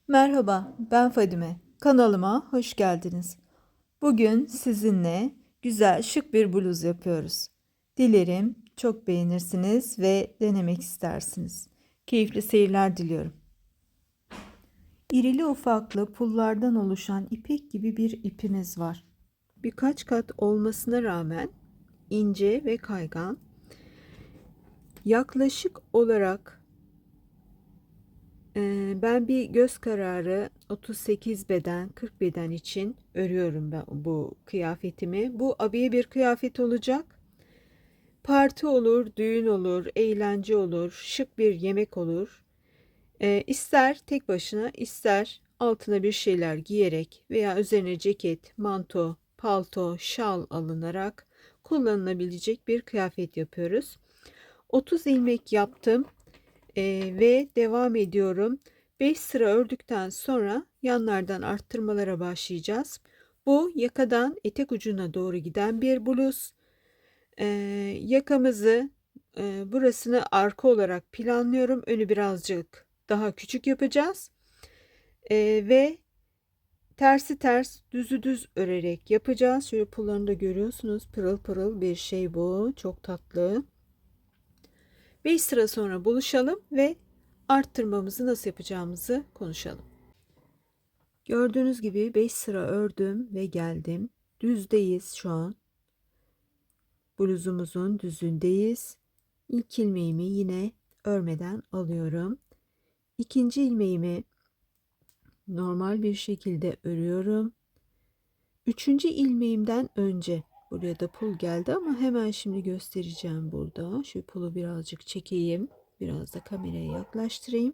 Merhaba, ben Fadime. Kanalıma hoş geldiniz. Bugün sizinle güzel, şık bir bluz yapıyoruz. Dilerim çok beğenirsiniz ve denemek istersiniz. Keyifli seyirler diliyorum. İrili ufaklı pullardan oluşan ipek gibi bir ipimiz var. Birkaç kat olmasına rağmen ince ve kaygan. Yaklaşık olarak ben bir göz kararı 38 beden 40 beden için örüyorum ben bu kıyafetimi. Bu abiye bir kıyafet olacak. Parti olur, düğün olur, eğlence olur, şık bir yemek olur. İster tek başına ister altına bir şeyler giyerek veya üzerine ceket, manto, palto, şal alınarak kullanılabilecek bir kıyafet yapıyoruz. 30 ilmek yaptım. Ve devam ediyorum. 5 sıra ördükten sonra yanlardan arttırmalara başlayacağız. Bu yakadan etek ucuna doğru giden bir bluz. Ee, Yakamızı burasını arka olarak planlıyorum. Önü birazcık daha küçük yapacağız. Ve tersi ters düzü düz örerek yapacağız. Şöyle pullarını da görüyorsunuz. Pırıl pırıl bir şey bu. Çok tatlı. 5 sıra sonra buluşalım ve arttırmamızı nasıl yapacağımızı konuşalım. Gördüğünüz gibi 5 sıra ördüm ve geldim. Düzdeyiz şu an. Bluzumuzun düzündeyiz. İlk ilmeğimi yine örmeden alıyorum. İkinci ilmeğimi normal bir şekilde örüyorum. Üçüncü ilmeğimden önce buraya da pul geldi ama hemen şimdi göstereceğim burada. Şu pulu birazcık çekeyim. Biraz da kameraya yaklaştırayım.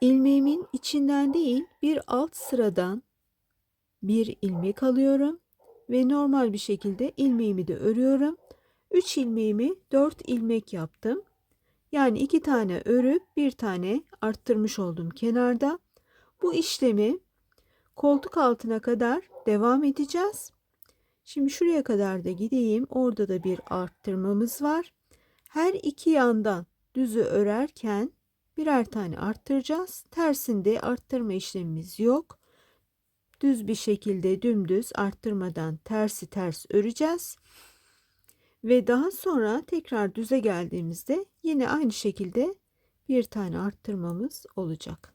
İlmeğimin içinden değil bir alt sıradan bir ilmek alıyorum ve normal bir şekilde ilmeğimi de örüyorum. 3 ilmeğimi 4 ilmek yaptım. Yani 2 tane örüp bir tane arttırmış oldum kenarda. Bu işlemi koltuk altına kadar devam edeceğiz. Şimdi şuraya kadar da gideyim. Orada da bir arttırmamız var. Her iki yandan düzü örerken birer tane arttıracağız. Tersinde arttırma işlemimiz yok. Düz bir şekilde dümdüz arttırmadan tersi ters öreceğiz. Ve daha sonra tekrar düze geldiğimizde yine aynı şekilde bir tane arttırmamız olacak.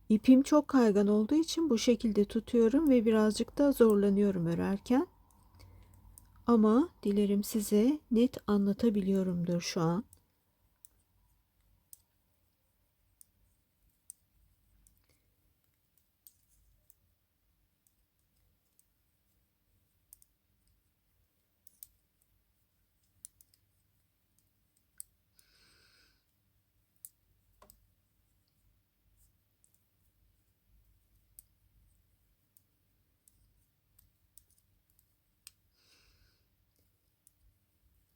İpim çok kaygan olduğu için bu şekilde tutuyorum ve birazcık da zorlanıyorum örerken. Ama dilerim size net anlatabiliyorumdur şu an.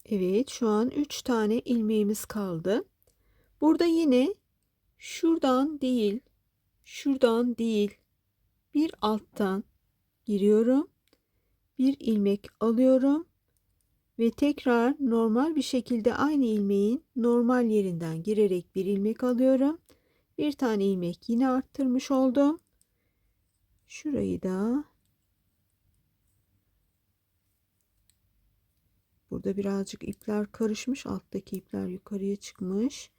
Evet, şu an 3 tane ilmeğimiz kaldı. Burada yine şuradan değil, şuradan değil, bir alttan giriyorum. Bir ilmek alıyorum ve tekrar normal bir şekilde aynı ilmeğin normal yerinden girerek bir ilmek alıyorum. Bir tane ilmek yine arttırmış oldum. Şurayı da burada birazcık ipler karışmış. Alttaki ipler yukarıya çıkmış.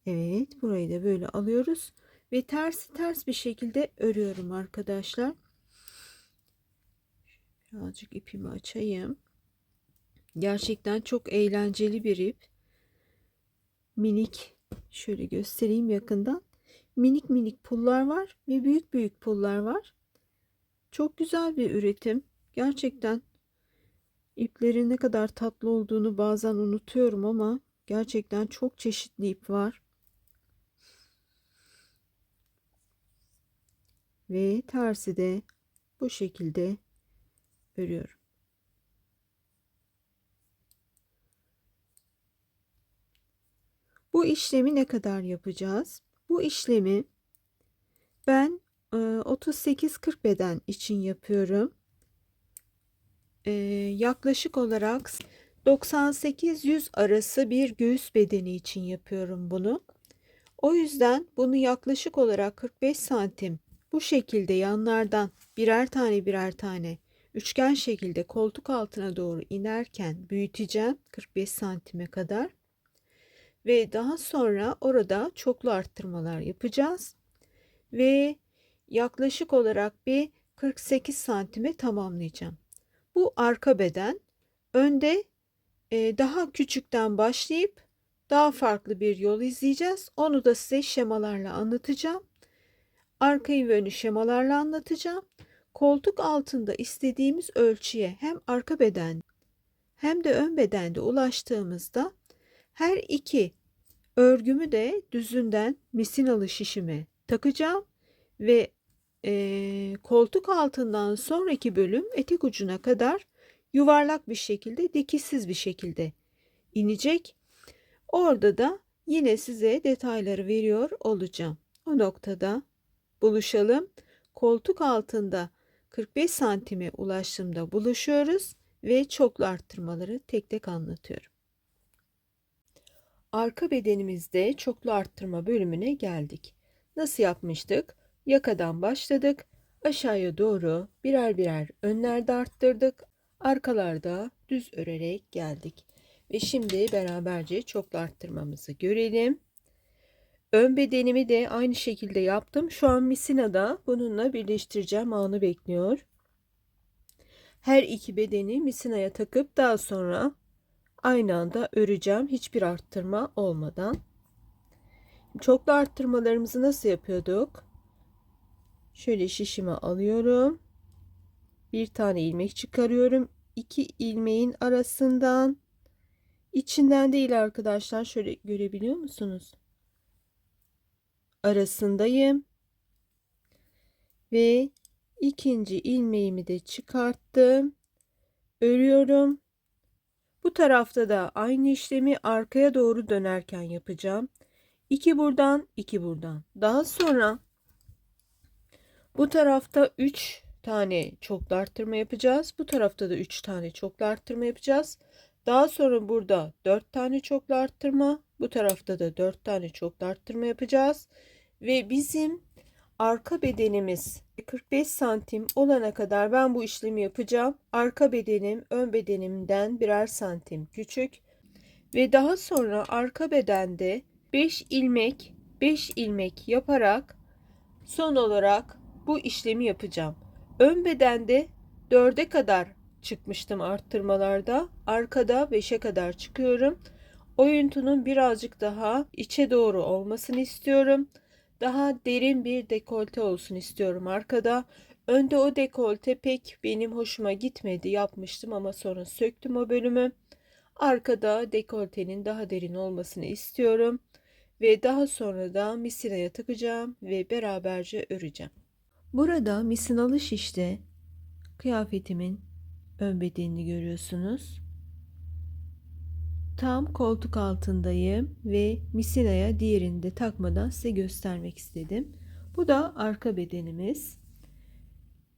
Evet, burayı da böyle alıyoruz ve ters bir şekilde örüyorum arkadaşlar. Birazcık ipimi açayım. Gerçekten çok eğlenceli bir ip. Minik, şöyle göstereyim yakından. Minik minik pullar var ve büyük büyük pullar var. Çok güzel bir üretim. Gerçekten iplerin ne kadar tatlı olduğunu bazen unutuyorum ama gerçekten çok çeşitli ip var. Ve tersi de bu şekilde örüyorum. Bu işlemi ne kadar yapacağız? Bu işlemi ben 38-40 beden için yapıyorum. Yaklaşık olarak 98-100 arası bir göğüs bedeni için yapıyorum bunu. O yüzden bunu yaklaşık olarak 45 santim bu şekilde yanlardan birer tane üçgen şekilde koltuk altına doğru inerken büyüteceğim 45 santime kadar. Ve daha sonra orada çoklu arttırmalar yapacağız. Ve yaklaşık olarak bir 48 santime tamamlayacağım. Bu arka beden. Önde daha küçükten başlayıp daha farklı bir yol izleyeceğiz. Onu da size şemalarla anlatacağım. Arkayı ve önü şemalarla anlatacağım. Koltuk altında istediğimiz ölçüye hem arka beden hem de ön bedende ulaştığımızda her iki örgümü de düzünden misinalı şişime takacağım ve koltuk altından sonraki bölüm etek ucuna kadar yuvarlak bir şekilde, dikişsiz bir şekilde inecek. Orada da yine size detayları veriyor olacağım. O noktada buluşalım. Koltuk altında 45 santime ulaştığımda buluşuyoruz ve çoklu arttırmaları tek tek anlatıyorum. Arka bedenimizde çoklu arttırma bölümüne geldik. Nasıl yapmıştık? Yakadan başladık. Aşağıya doğru birer birer önlerde arttırdık. Arkalarda düz örerek geldik. Ve şimdi beraberce çoklu arttırmamızı görelim. Ön bedenimi de aynı şekilde yaptım. Şu an misinada bununla birleştireceğim anı bekliyor. Her iki bedeni misinaya takıp daha sonra aynı anda öreceğim hiçbir arttırma olmadan. Çoklu arttırmalarımızı nasıl yapıyorduk? Şöyle şişime alıyorum. Bir tane ilmek çıkarıyorum. İki ilmeğin arasından. İçinden değil arkadaşlar. Şöyle görebiliyor musunuz? Arasındayım. Ve ikinci ilmeğimi de çıkarttım. Örüyorum. Bu tarafta da aynı işlemi arkaya doğru dönerken yapacağım. 2 buradan, 2 buradan. Daha sonra bu tarafta 3 tane çoklu arttırma yapacağız. Bu tarafta da 3 tane çoklu arttırma yapacağız. Daha sonra burada 4 tane çoklu arttırma, bu tarafta da 4 tane çoklu arttırma yapacağız. Ve bizim arka bedenimiz 45 santim olana kadar ben bu işlemi yapacağım. Arka bedenim ön bedenimden birer santim küçük. Ve daha sonra arka bedende 5 ilmek yaparak son olarak bu işlemi yapacağım. Ön bedende 4'e kadar çıkmıştım arttırmalarda. Arkada 5'e kadar çıkıyorum. Oyuntunun birazcık daha içe doğru olmasını istiyorum. Daha derin bir dekolte olsun istiyorum arkada. Önde o dekolte pek benim hoşuma gitmedi. Yapmıştım ama sonra söktüm o bölümü. Arkada dekoltenin daha derin olmasını istiyorum. Ve daha sonra da misinaya takacağım ve beraberce öreceğim. Burada misinalı şişte kıyafetimin ön bedenini görüyorsunuz. Tam koltuk altındayım ve misinaya diğerini de takmadan size göstermek istedim. Bu da arka bedenimiz.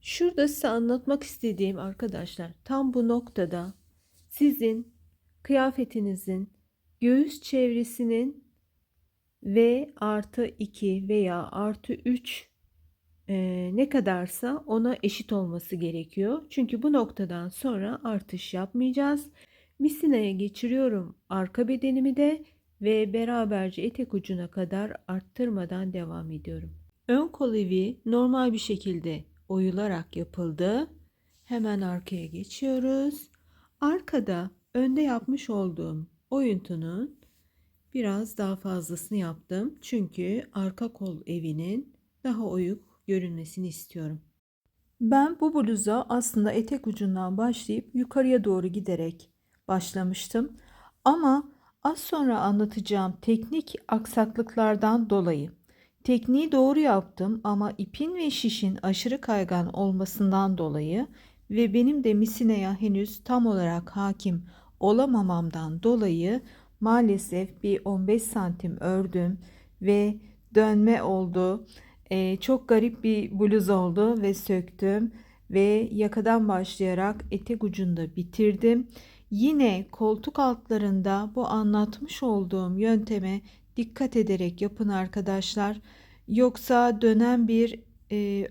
Şurada size anlatmak istediğim arkadaşlar, tam bu noktada sizin kıyafetinizin göğüs çevresinin ve artı 2 veya artı 3 ne kadarsa ona eşit olması gerekiyor. Çünkü bu noktadan sonra artış yapmayacağız. Misinaya geçiriyorum arka bedenimi de ve beraberce etek ucuna kadar arttırmadan devam ediyorum. Ön kol evi normal bir şekilde oyularak yapıldı. Hemen arkaya geçiyoruz. Arkada önde yapmış olduğum oyuntunun biraz daha fazlasını yaptım. Çünkü arka kol evinin daha oyuk görünmesini istiyorum. Ben bu bluza aslında etek ucundan başlayıp yukarıya doğru giderek başlamıştım. Ama az sonra anlatacağım teknik aksaklıklardan dolayı tekniği doğru yaptım ama ipin ve şişin aşırı kaygan olmasından dolayı ve benim de misineye henüz tam olarak hakim olamamamdan dolayı maalesef bir 15 santim ördüm ve dönme oldu. Çok garip bir bluz oldu ve söktüm ve yakadan başlayarak etek ucunda bitirdim. Yine koltuk altlarında bu anlatmış olduğum yönteme dikkat ederek yapın arkadaşlar. Yoksa dönen bir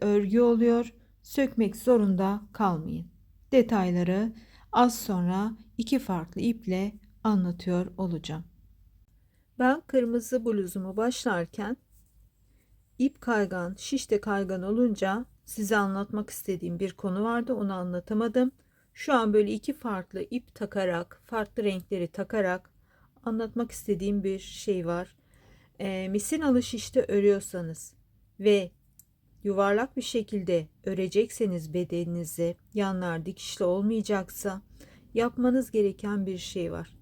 örgü oluyor. Sökmek zorunda kalmayın. Detayları az sonra iki farklı iple anlatıyor olacağım. Ben kırmızı bluzumu başlarken ip kaygan, şiş de kaygan olunca size anlatmak istediğim bir konu vardı. Onu anlatamadım. Şu an böyle iki farklı ip takarak, farklı renkleri takarak anlatmak istediğim bir şey var. Misinalı şişte örüyorsanız ve yuvarlak bir şekilde örecekseniz bedeninizi, yanlar dikişli olmayacaksa yapmanız gereken bir şey var.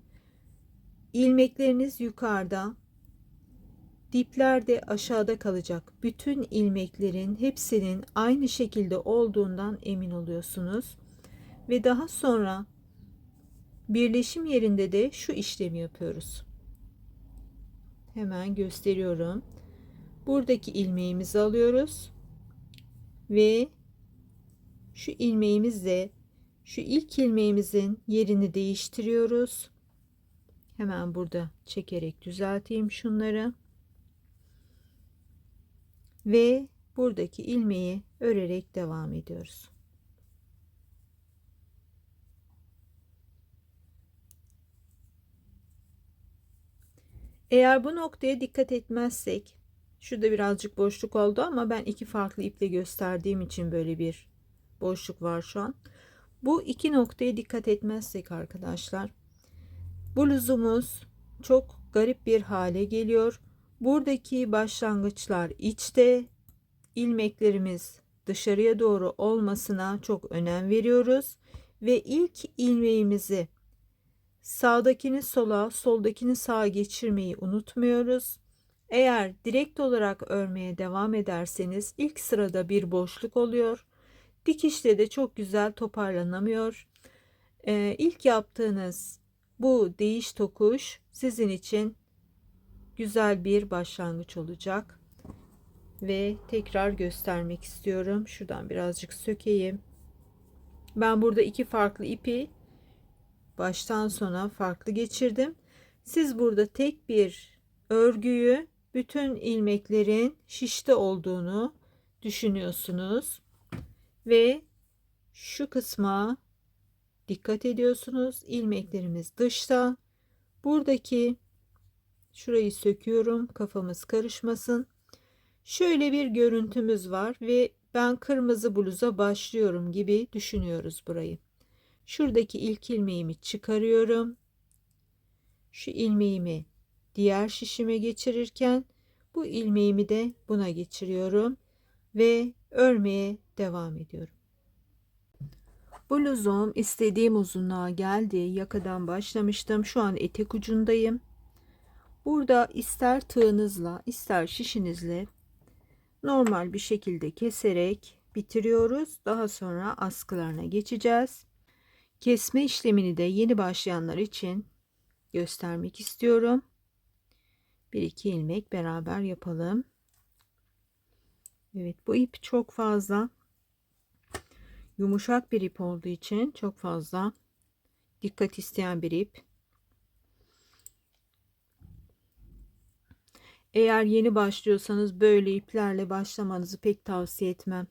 İlmekleriniz yukarıda, dipler de aşağıda kalacak. Bütün ilmeklerin hepsinin aynı şekilde olduğundan emin oluyorsunuz. Ve daha sonra birleşim yerinde de şu işlemi yapıyoruz. Hemen gösteriyorum. Buradaki ilmeğimizi alıyoruz ve şu ilmeğimizle şu ilk ilmeğimizin yerini değiştiriyoruz. Hemen burada çekerek düzelteyim şunları. Ve buradaki ilmeği örerek devam ediyoruz. Eğer bu noktaya dikkat etmezsek, şurada birazcık boşluk oldu ama ben iki farklı iple gösterdiğim için böyle bir boşluk var şu an. Bu iki noktaya dikkat etmezsek arkadaşlar, bluzumuz çok garip bir hale geliyor. Buradaki başlangıçlar içte, ilmeklerimiz dışarıya doğru olmasına çok önem veriyoruz ve ilk ilmeğimizi sağdakini sola, soldakini sağa geçirmeyi unutmuyoruz. Eğer direkt olarak örmeye devam ederseniz ilk sırada bir boşluk oluyor. Dikişte de çok güzel toparlanamıyor. İlk yaptığınız bu değiş tokuş sizin için güzel bir başlangıç olacak. Ve tekrar göstermek istiyorum. Şuradan birazcık sökeyim. Ben burada iki farklı ipi baştan sona farklı geçirdim. Siz burada tek bir örgüyü bütün ilmeklerin şişte olduğunu düşünüyorsunuz ve şu kısma dikkat ediyorsunuz. İlmeklerimiz dışta. Buradaki şurayı söküyorum, kafamız karışmasın. Şöyle bir görüntümüz var ve ben kırmızı bluza başlıyorum gibi düşünüyoruz burayı. Şuradaki ilk ilmeğimi çıkarıyorum. Şu ilmeğimi diğer şişime geçirirken bu ilmeğimi de buna geçiriyorum ve örmeye devam ediyorum. Bluzum istediğim uzunluğa geldi. Yakadan başlamıştım. Şu an etek ucundayım. Burada ister tığınızla ister şişinizle normal bir şekilde keserek bitiriyoruz. Daha sonra askılarına geçeceğiz. Kesme işlemini de yeni başlayanlar için göstermek istiyorum. Bir iki ilmek beraber yapalım. Evet, bu ip çok fazla yumuşak bir ip olduğu için çok fazla dikkat isteyen bir ip. Eğer yeni başlıyorsanız böyle iplerle başlamanızı pek tavsiye etmem.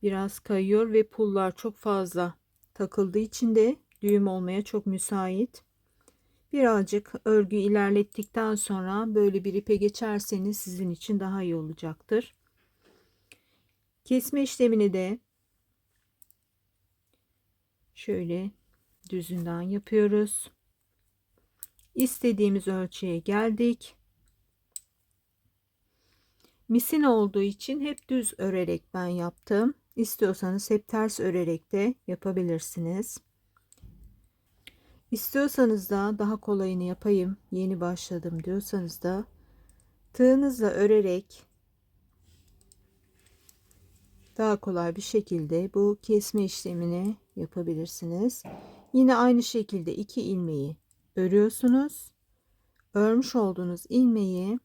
Biraz kayıyor ve pullar çok fazla takıldığı için de düğüm olmaya çok müsait. Birazcık örgü ilerlettikten sonra böyle bir ipe geçerseniz sizin için daha iyi olacaktır. Kesme işlemini de şöyle düzünden yapıyoruz. İstediğimiz ölçüye geldik. Misin olduğu için hep düz örerek ben yaptım. İstiyorsanız hep ters örerek de yapabilirsiniz. İstiyorsanız da daha kolayını yapayım, yeni başladım diyorsanız da tığınızla örerek daha kolay bir şekilde bu kesme işlemini yapabilirsiniz. Yine aynı şekilde iki ilmeği örüyorsunuz. Örmüş olduğunuz ilmeği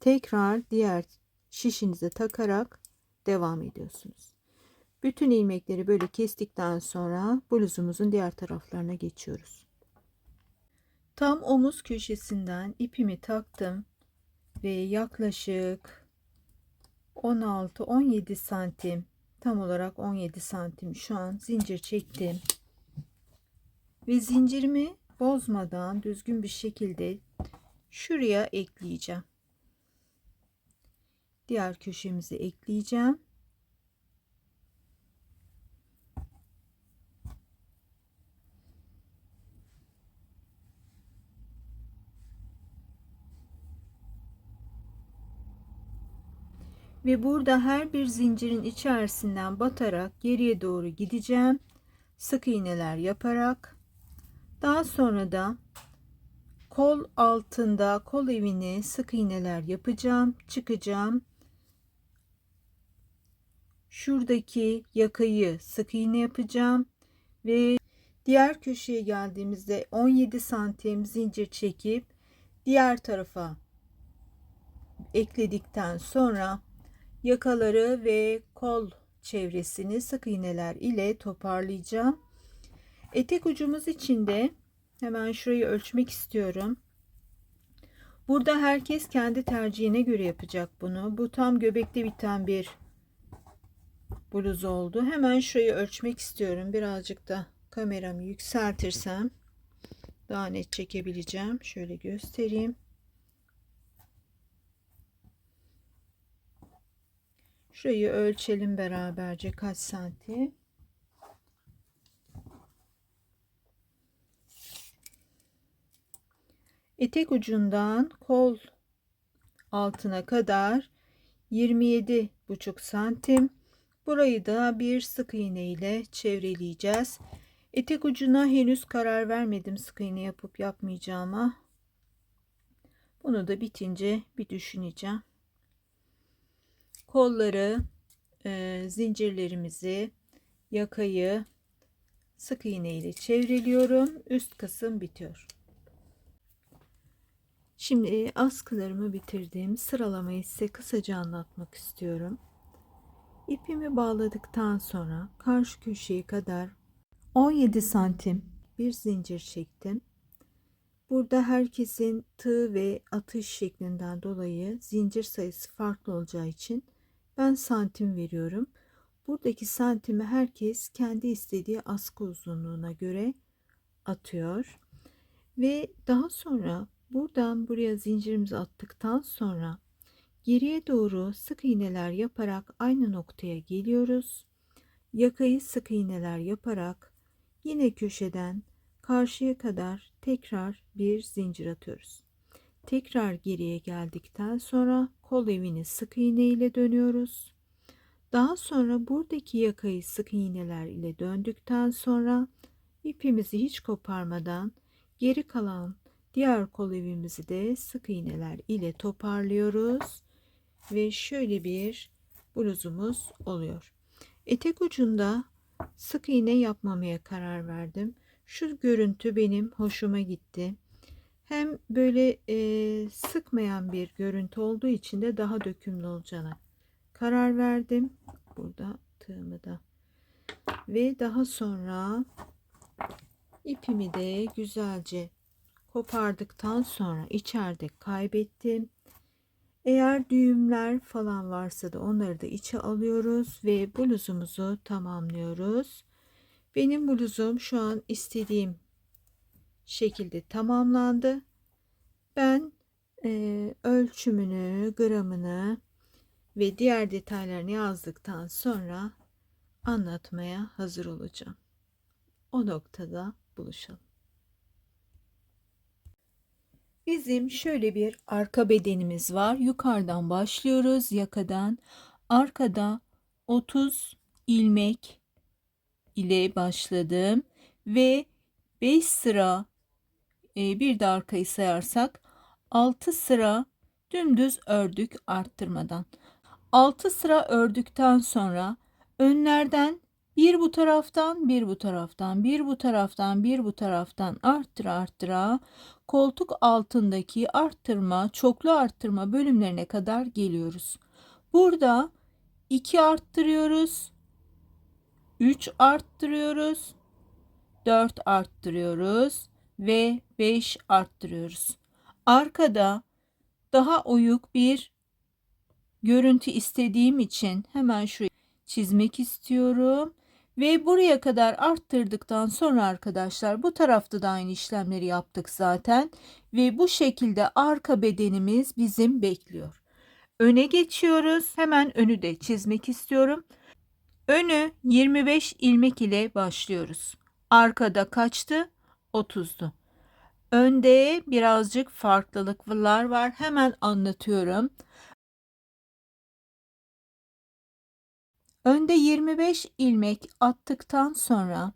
tekrar diğer şişinize takarak devam ediyorsunuz. Bütün ilmekleri böyle kestikten sonra bluzumuzun diğer taraflarına geçiyoruz. Tam omuz köşesinden ipimi taktım ve yaklaşık 16-17 santim, tam olarak 17 santim şu an zincir çektim ve zincirimi bozmadan düzgün bir şekilde şuraya ekleyeceğim. Diğer köşemizi ekleyeceğim. Ve burada her bir zincirin içerisinden batarak geriye doğru gideceğim. Sık iğneler yaparak. Daha sonra da kol altında kol evine sık iğneler yapacağım. Çıkacağım. Şuradaki yakayı sık iğne yapacağım. Ve diğer köşeye geldiğimizde 17 santim zincir çekip diğer tarafa ekledikten sonra yakaları ve kol çevresini sık iğneler ile toparlayacağım. Etek ucumuz için de hemen şurayı ölçmek istiyorum. Burada herkes kendi tercihine göre yapacak bunu. Bu tam göbekte biten bir bluz oldu. Hemen şurayı ölçmek istiyorum. Birazcık da kameramı yükseltirsem daha net çekebileceğim. Şöyle göstereyim. Şurayı ölçelim beraberce kaç santim. Etek ucundan kol altına kadar 27,5 santim. Burayı da bir sık iğne ile çevreleyeceğiz. Etek ucuna henüz karar vermedim sık iğne yapıp yapmayacağıma. Bunu da bitince bir düşüneceğim. Kolları, zincirlerimizi, yakayı sık iğne ile çevreliyorum. Üst kısım bitiyor. Şimdi askılarımı bitirdim. Sıralamayı size kısaca anlatmak istiyorum. İpimi bağladıktan sonra karşı köşeye kadar 17 santim bir zincir çektim. Burada herkesin tığ ve atış şeklinden dolayı zincir sayısı farklı olacağı için ben santim veriyorum. Buradaki santimi herkes kendi istediği askı uzunluğuna göre atıyor. Ve daha sonra buradan buraya zincirimizi attıktan sonra geriye doğru sık iğneler yaparak aynı noktaya geliyoruz. Yakayı sık iğneler yaparak yine köşeden karşıya kadar tekrar bir zincir atıyoruz. Tekrar geriye geldikten sonra kol evini sık iğne ile dönüyoruz. Daha sonra buradaki yakayı sık iğneler ile döndükten sonra ipimizi hiç koparmadan geri kalan diğer kol evimizi de sık iğneler ile toparlıyoruz ve şöyle bir bluzumuz oluyor. Etek ucunda sık iğne yapmamaya karar verdim. Şu görüntü benim hoşuma gitti. Hem böyle sıkmayan bir görüntü olduğu için de daha dökümlü olacağına karar verdim. Burada tığımı da ve daha sonra ipimi de güzelce kopardıktan sonra içeride kaybettim. Eğer düğümler falan varsa da onları da içe alıyoruz ve bluzumuzu tamamlıyoruz. Benim bluzum şu an istediğim şekilde tamamlandı. Ben ölçümünü, gramını ve diğer detaylarını yazdıktan sonra anlatmaya hazır olacağım. O noktada buluşalım. Bizim şöyle bir arka bedenimiz var. Yukarıdan başlıyoruz. Yakadan arkada 30 ilmek ile başladım ve 5 sıra bir de arkayı sayarsak 6 sıra dümdüz ördük arttırmadan. 6 sıra ördükten sonra önlerden bir bu taraftan, bir bu taraftan, bir bu taraftan, bir bu taraftan arttıra koltuk altındaki arttırma, çoklu arttırma bölümlerine kadar geliyoruz. Burada 2 arttırıyoruz. 3 arttırıyoruz, 4 arttırıyoruz ve 5 arttırıyoruz. Arkada daha oyuk bir görüntü istediğim için hemen şuraya çizmek istiyorum. Ve buraya kadar arttırdıktan sonra arkadaşlar bu tarafta da aynı işlemleri yaptık zaten. Ve bu şekilde arka bedenimiz bizim bekliyor. Öne geçiyoruz. Hemen önü de çizmek istiyorum. Önü 25 ilmek ile başlıyoruz. Arkada kaçtı? 30'du. Önde birazcık farklılıklar var. Hemen anlatıyorum. Önde 25 ilmek attıktan sonra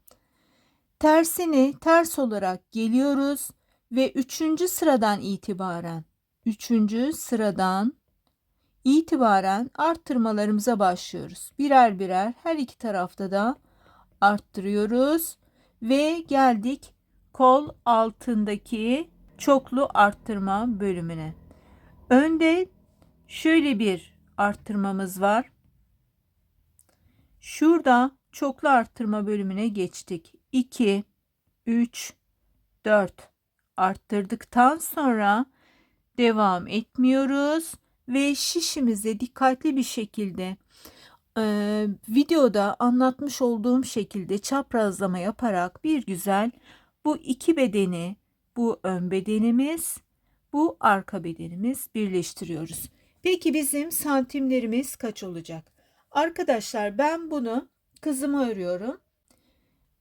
tersini ters olarak geliyoruz ve 3. sıradan itibaren arttırmalarımıza başlıyoruz. Birer birer her iki tarafta da arttırıyoruz ve geldik kol altındaki çoklu arttırma bölümüne. Önde şöyle bir arttırmamız var. Şurada çoklu arttırma bölümüne geçtik. 2, 3, 4 arttırdıktan sonra devam etmiyoruz ve şişimizi dikkatli bir şekilde videoda anlatmış olduğum şekilde çaprazlama yaparak bir güzel bu iki bedeni, bu ön bedenimiz, bu arka bedenimiz birleştiriyoruz. Peki bizim santimlerimiz kaç olacak? Arkadaşlar ben bunu kızıma örüyorum.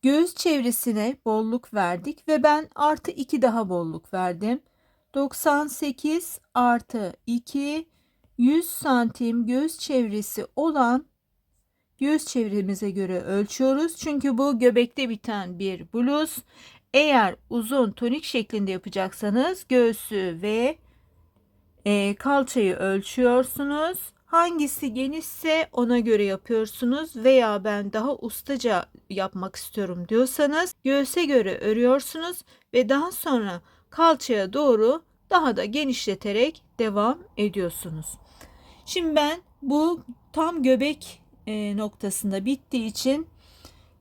Göğüs çevresine bolluk verdik ve ben artı 2 daha bolluk verdim. 98 artı 2 100 santim göğüs çevresi olan göğüs çevremize göre ölçüyoruz. Çünkü bu göbekte biten bir bluz. Eğer uzun tonik şeklinde yapacaksanız göğsü ve kalçayı ölçüyorsunuz. Hangisi genişse ona göre yapıyorsunuz veya ben daha ustaca yapmak istiyorum diyorsanız göğse göre örüyorsunuz ve daha sonra kalçaya doğru daha da genişleterek devam ediyorsunuz. Şimdi ben bu tam göbek noktasında bittiği için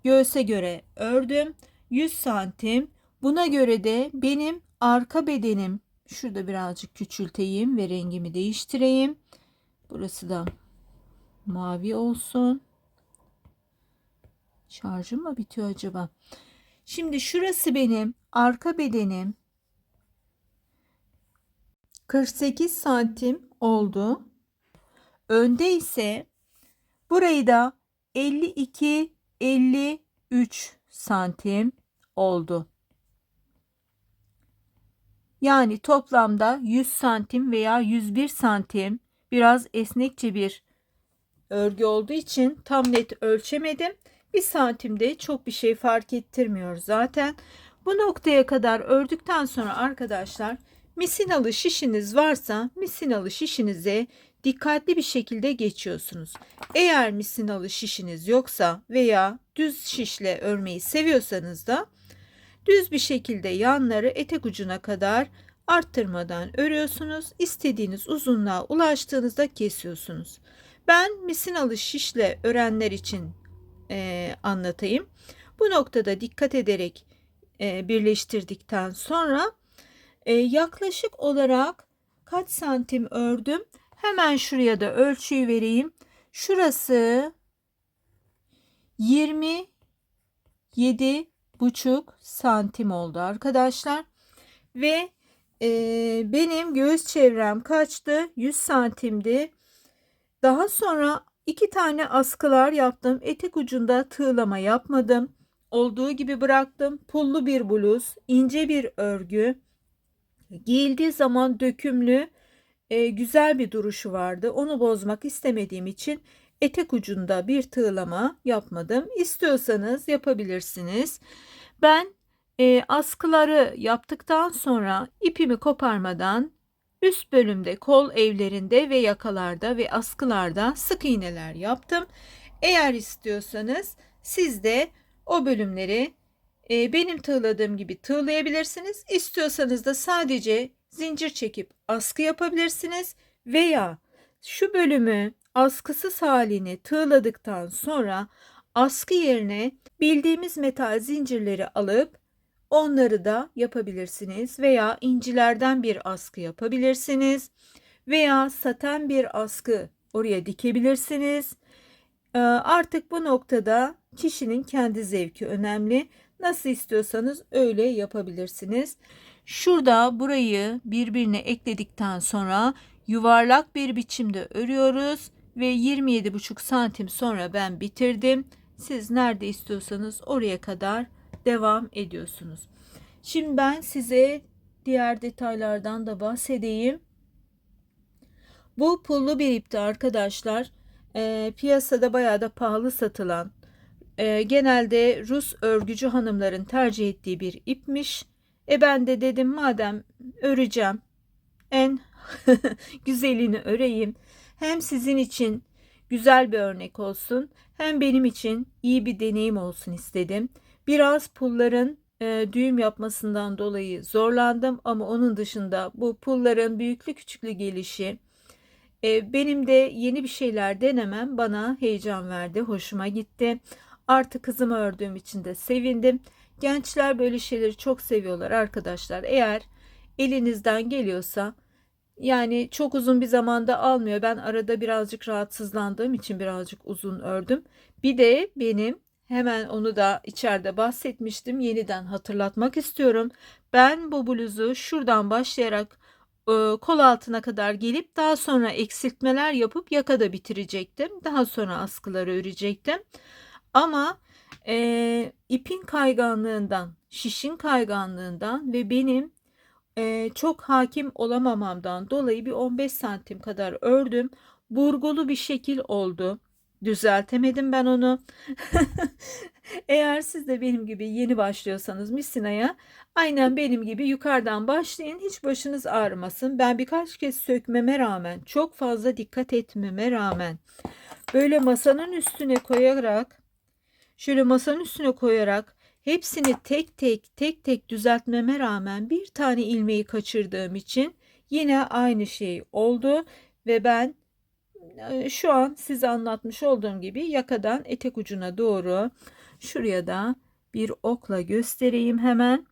göğse göre ördüm. 100 santim. Buna göre de benim arka bedenim, şurada birazcık küçülteyim ve rengimi değiştireyim. Burası da mavi olsun. Şarjım mı bitiyor acaba? Şimdi şurası benim arka bedenim. 48 santim oldu. Önde ise burayı da 52-53 santim oldu. Yani toplamda 100 santim veya 101 santim, biraz esnekçe bir örgü olduğu için tam net ölçemedim. 1 santimde çok bir şey fark ettirmiyor zaten. Bu noktaya kadar ördükten sonra arkadaşlar misinalı şişiniz varsa misinalı şişinize dikkatli bir şekilde geçiyorsunuz. Eğer misinalı şişiniz yoksa veya düz şişle örmeyi seviyorsanız da düz bir şekilde yanları etek ucuna kadar arttırmadan örüyorsunuz. İstediğiniz uzunluğa ulaştığınızda kesiyorsunuz. Ben misinalı şişle örenler için anlatayım. Bu noktada dikkat ederek birleştirdikten sonra yaklaşık olarak kaç santim ördüm? Hemen şuraya da ölçüyü vereyim. Şurası 27,5 santim oldu arkadaşlar. Ve benim göğüs çevrem kaçtı? 100 santimdi. Daha sonra 2 tane askılar yaptım. Etek ucunda tığlama yapmadım. Olduğu gibi bıraktım. Pullu bir bluz, ince bir örgü. Giyildiği zaman dökümlü, güzel bir duruşu vardı. Onu bozmak istemediğim için etek ucunda bir tığlama yapmadım. İstiyorsanız yapabilirsiniz. Ben askıları yaptıktan sonra ipimi koparmadan üst bölümde, kol evlerinde ve yakalarda ve askılarda sık iğneler yaptım. Eğer istiyorsanız siz de o bölümleri benim tığladığım gibi tığlayabilirsiniz. İstiyorsanız da sadece zincir çekip askı yapabilirsiniz veya şu bölümü askısız halini tığladıktan sonra Askı yerine bildiğimiz metal zincirleri alıp onları da yapabilirsiniz veya incilerden bir askı yapabilirsiniz veya saten bir askı oraya dikebilirsiniz. Artık bu noktada kişinin kendi zevki önemli. Nasıl istiyorsanız öyle yapabilirsiniz. Şurada burayı birbirine ekledikten sonra yuvarlak bir biçimde örüyoruz ve 27,5 santim sonra ben bitirdim. Siz nerede istiyorsanız oraya kadar devam ediyorsunuz. Şimdi ben size diğer detaylardan da bahsedeyim. Bu pullu bir ipti arkadaşlar. Piyasada bayağı da pahalı satılan, genelde Rus örgücü hanımların tercih ettiği bir ipmiş. Ben de dedim madem öreceğim, en güzelini öreyim. Hem sizin için güzel bir örnek olsun, hem benim için iyi bir deneyim olsun istedim. Biraz pulların düğüm yapmasından dolayı zorlandım ama onun dışında bu pulların büyüklü küçüklü gelişi, benim de yeni bir şeyler denemem bana heyecan verdi, hoşuma gitti. Artık kızımı ördüğüm için de sevindim. Gençler böyle şeyleri çok seviyorlar arkadaşlar. Eğer elinizden geliyorsa, yani çok uzun bir zamanda almıyor. Ben arada birazcık rahatsızlandığım için birazcık uzun ördüm. Bir de benim, hemen onu da içeride bahsetmiştim, yeniden hatırlatmak istiyorum. Ben bu bluzu şuradan başlayarak kol altına kadar gelip daha sonra eksiltmeler yapıp yakada bitirecektim. Daha sonra askıları örecektim. Ama ipin kayganlığından, şişin kayganlığından ve benim çok hakim olamamamdan dolayı bir 15 santim kadar ördüm. Burgulu bir şekil oldu. Düzeltemedim ben onu. Eğer siz de benim gibi yeni başlıyorsanız misinaya, aynen benim gibi yukarıdan başlayın. Hiç başınız ağrımasın. Ben birkaç kez sökmeme rağmen, çok fazla dikkat etmeme rağmen, böyle masanın üstüne koyarak, şöyle masanın üstüne koyarak hepsini tek tek düzeltmeme rağmen bir tane ilmeği kaçırdığım için yine aynı şey oldu ve ben şu an size anlatmış olduğum gibi yakadan etek ucuna doğru, şuraya da bir okla göstereyim hemen.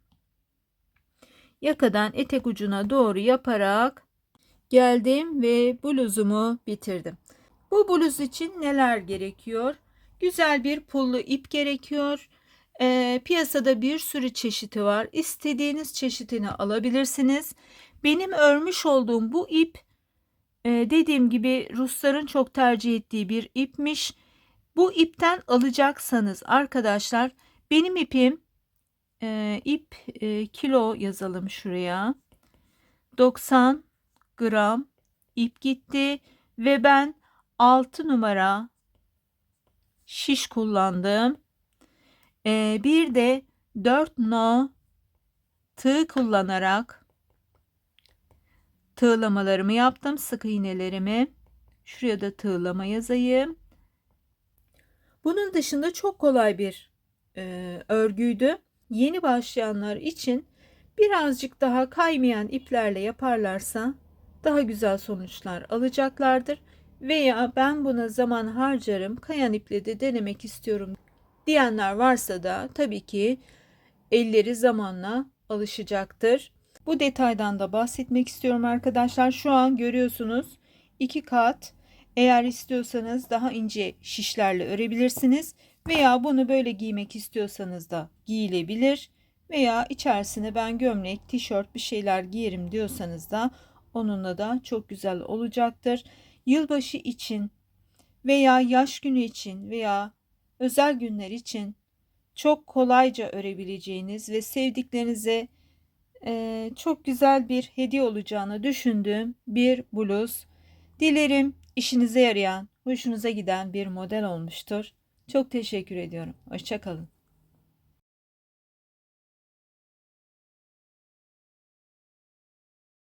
Yakadan etek ucuna doğru yaparak geldim ve bluzumu bitirdim. Bu bluz için neler gerekiyor? Güzel bir pullu ip gerekiyor. Piyasada bir sürü çeşidi var. İstediğiniz çeşidini alabilirsiniz. Benim örmüş olduğum bu ip, dediğim gibi Rusların çok tercih ettiği bir ipmiş. Bu ipten alacaksanız arkadaşlar, benim ipim, ip kilo yazalım şuraya, 90 gram ip gitti ve ben 6 numara şiş kullandım. Bir de 4 no tığ kullanarak tığlamalarımı yaptım. Sık iğnelerimi. Şuraya da tığlama yazayım. Bunun dışında çok kolay bir örgüydü. Yeni başlayanlar için birazcık daha kaymayan iplerle yaparlarsa daha güzel sonuçlar alacaklardır. Veya ben buna zaman harcarım, kayan iple de denemek istiyorum diyenler varsa da tabii ki elleri zamanla alışacaktır. Bu detaydan da bahsetmek istiyorum arkadaşlar. Şu an görüyorsunuz 2 kat. Eğer istiyorsanız daha ince şişlerle örebilirsiniz. Veya bunu böyle giymek istiyorsanız da giyilebilir. Veya içerisine ben gömlek, tişört bir şeyler giyerim diyorsanız da onunla da çok güzel olacaktır. Yılbaşı için veya yaş günü için veya özel günler için çok kolayca örebileceğiniz ve sevdiklerinize çok güzel bir hediye olacağını düşündüğüm bir bluz. Dilerim işinize yarayan, hoşunuza giden bir model olmuştur. Çok teşekkür ediyorum. Hoşça kalın.